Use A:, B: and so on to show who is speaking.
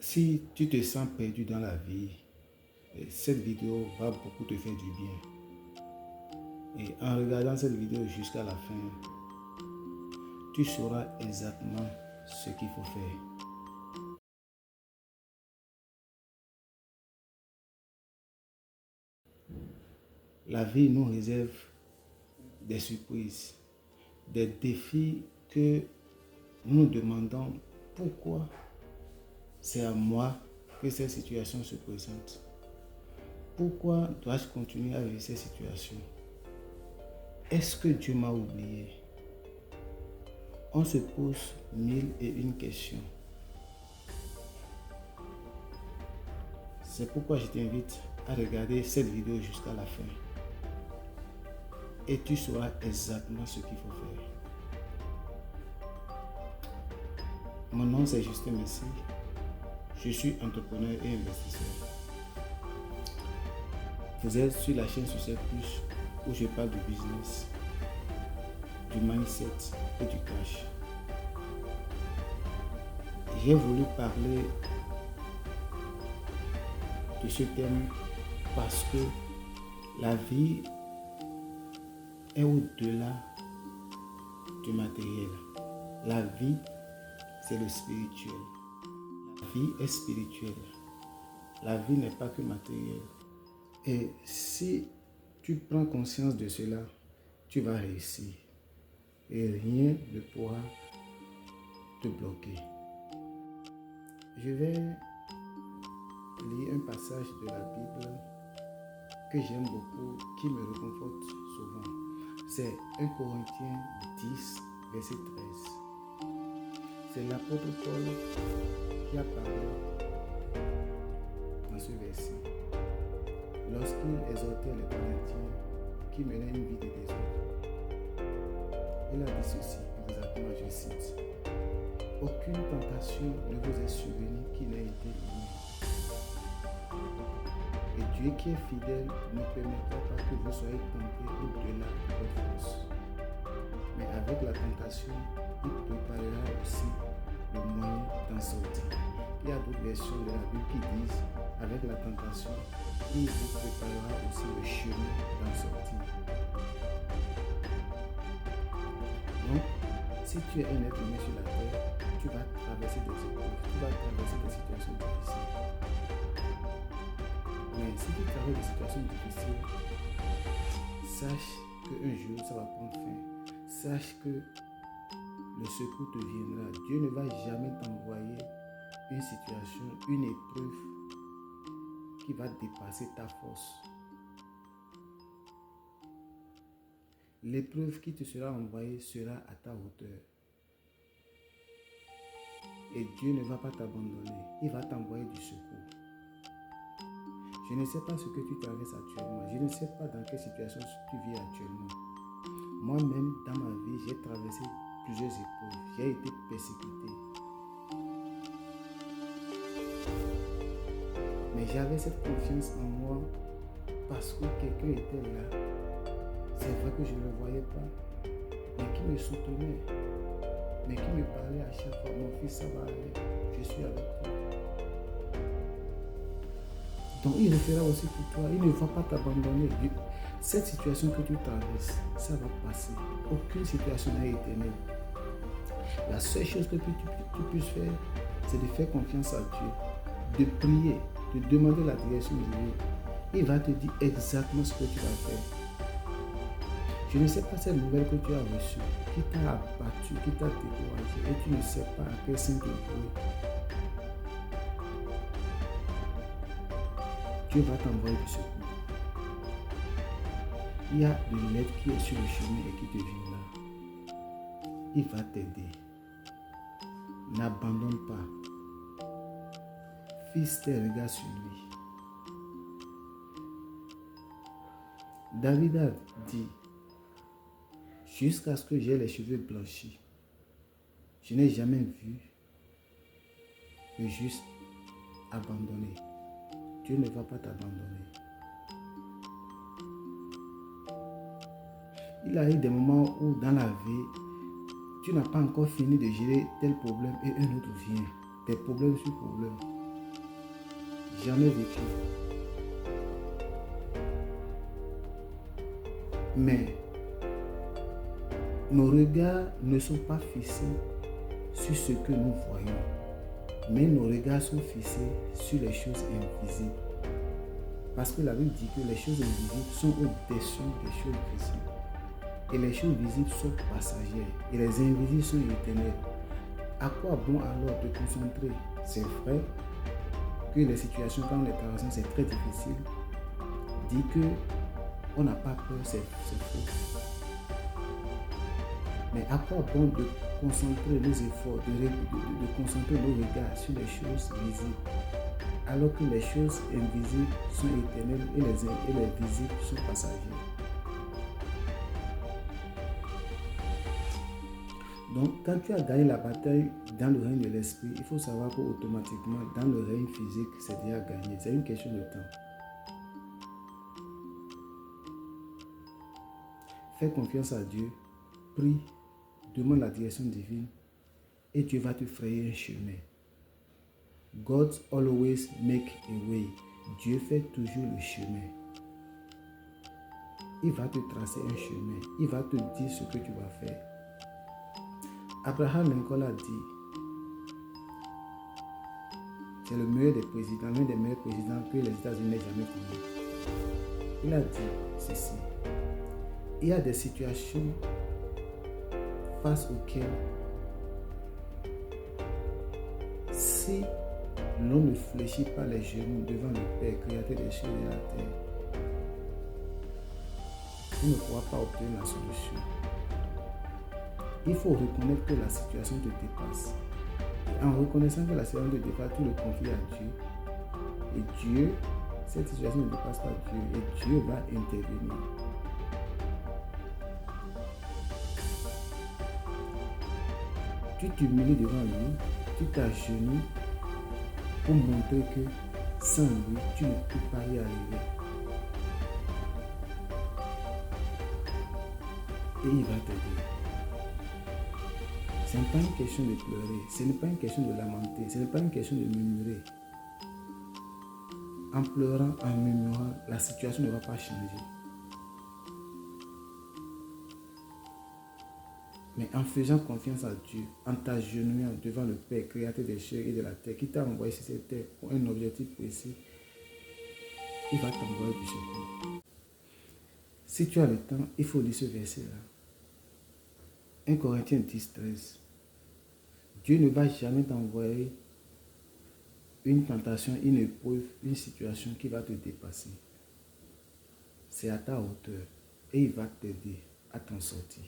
A: Si tu te sens perdu dans la vie, cette vidéo va beaucoup te faire du bien. Et en regardant cette vidéo jusqu'à la fin, tu sauras exactement ce qu'il faut faire. La vie nous réserve des surprises, des défis que nous nous demandons pourquoi c'est à moi que ces situations se présentent. Pourquoi dois-je continuer à vivre ces situations? Est-ce que Dieu m'a oublié? On se pose 1001 questions. C'est pourquoi je t'invite à regarder cette vidéo jusqu'à la fin. Et tu sauras exactement ce qu'il faut faire. Mon nom c'est Justin Messi. Je suis entrepreneur et investisseur. Vous êtes sur la chaîne Succès Plus où je parle du business, du mindset et du cash. J'ai voulu parler de ce thème parce que la vie est au-delà du matériel. La vie, c'est le spirituel. La vie est spirituelle. La vie n'est pas que matérielle. Et si tu prends conscience de cela, tu vas réussir. Et rien ne pourra te bloquer. Je vais lire un passage de la Bible que j'aime beaucoup, qui me réconforte souvent. C'est 1 Corinthiens 10, verset 13. C'est l'apôtre Paul qui a parlé dans ce verset. Lorsqu'il exhortait les Corinthiens qui menaient une vie de désordre, il a dit ceci, exactement, je cite: aucune tentation ne vous est survenue qui n'a été émise. Et Dieu qui est fidèle ne permettra pas que vous soyez tentés au-delà de votre force. Mais avec la tentation, il préparera aussi le moyen d'en sortir. Il y a d'autres versions de la Bible qui disent, avec la tentation, il vous préparera aussi le chemin d'en sortir. Donc, si tu es un être humain sur la terre, tu vas traverser des épreuves, tu vas traverser des situations difficiles. Mais si tu traverses des situations difficiles, sache qu'un jour ça va prendre fin. Sache que le secours te viendra. Dieu ne va jamais t'envoyer une situation, une épreuve qui va dépasser ta force. L'épreuve qui te sera envoyée sera à ta hauteur. Et Dieu ne va pas t'abandonner. Il va t'envoyer du secours. Je ne sais pas ce que tu traverses actuellement. Je ne sais pas dans quelle situation tu vis actuellement. Moi-même, dans ma vie, j'ai traversé plusieurs épreuves. J'ai été persécuté. Mais j'avais cette confiance en moi parce que quelqu'un était là. C'est vrai que je ne le voyais pas, mais qui me soutenait, mais qui me parlait à chaque fois: mon fils, ça va aller, je suis avec toi. Donc il le fera aussi pour toi, il ne va pas t'abandonner. Cette situation que tu traverses, ça va passer. Aucune situation n'est éternelle. La seule chose que tu puisses faire, c'est de faire confiance à Dieu, de prier, de demander la direction de Dieu. Il va te dire exactement ce que tu vas faire. Je ne sais pas cette nouvelle que tu as reçue, qui t'a abattu, qui t'a découragé, et tu ne sais pas à quel sein te vouer. Dieu va t'envoyer du secours. Il y a de l'aide qui est sur le chemin et qui te viendra. Il va t'aider. N'abandonne pas. Fixe tes regards sur lui. David a dit: jusqu'à ce que j'ai les cheveux blanchis, je n'ai jamais vu le juste abandonné. Dieu ne va pas t'abandonner. Il arrive des moments où dans la vie, tu n'as pas encore fini de gérer tel problème et un autre vient. Des problèmes sur problèmes. J'en ai vécu. Mais nos regards ne sont pas fixés sur ce que nous voyons, mais nos regards sont fixés sur les choses invisibles. Parce que la Bible dit que les choses invisibles sont au-dessus des choses visibles. Et les choses visibles sont passagères et les invisibles sont éternelles. À quoi bon alors te concentrer? C'est vrai que les situations quand on est traversant, c'est très difficile. Dire qu'on n'a pas peur, c'est faux. Mais à quoi bon de concentrer nos efforts, de concentrer nos regards sur les choses visibles, alors que les choses invisibles sont éternelles et les visibles sont passagères? Donc, quand tu as gagné la bataille dans le règne de l'esprit, il faut savoir qu'automatiquement, dans le règne physique, c'est déjà gagné. C'est une question de temps. Fais confiance à Dieu, prie, demande la direction divine et Dieu va te frayer un chemin. God always make a way. Dieu fait toujours le chemin. Il va te tracer un chemin. Il va te dire ce que tu vas faire. Abraham Lincoln a dit, c'est le meilleur des présidents, l'un des meilleurs présidents que les États-Unis n'aient jamais connu. Il a dit ceci: il y a des situations face auxquelles, si l'on ne fléchit pas les genoux devant le Père, créateur des cieux et de la terre, on ne pourra pas obtenir la solution. Il faut reconnaître que la situation te dépasse. Et en reconnaissant que la situation te dépasse, tu le confies à Dieu. Et Dieu, cette situation ne dépasse pas Dieu. Et Dieu va intervenir. Tu t'humilies devant lui, tu t'agenouilles pour montrer que sans lui, tu ne peux pas y arriver. Et il va t'aider. Ce n'est pas une question de pleurer, ce n'est pas une question de lamenter, ce n'est pas une question de murmurer. En pleurant, en murmurant, la situation ne va pas changer. Mais en faisant confiance à Dieu, en t'agenouillant devant le Père, créateur des cieux et de la terre, qui t'a envoyé sur cette terre pour un objectif précis, il va t'envoyer du secours. Si tu as le temps, il faut lire ce verset-là. 1 Corinthiens 10, 13. Dieu ne va jamais t'envoyer une tentation, une épreuve, une situation qui va te dépasser. C'est à ta hauteur et il va t'aider à t'en sortir.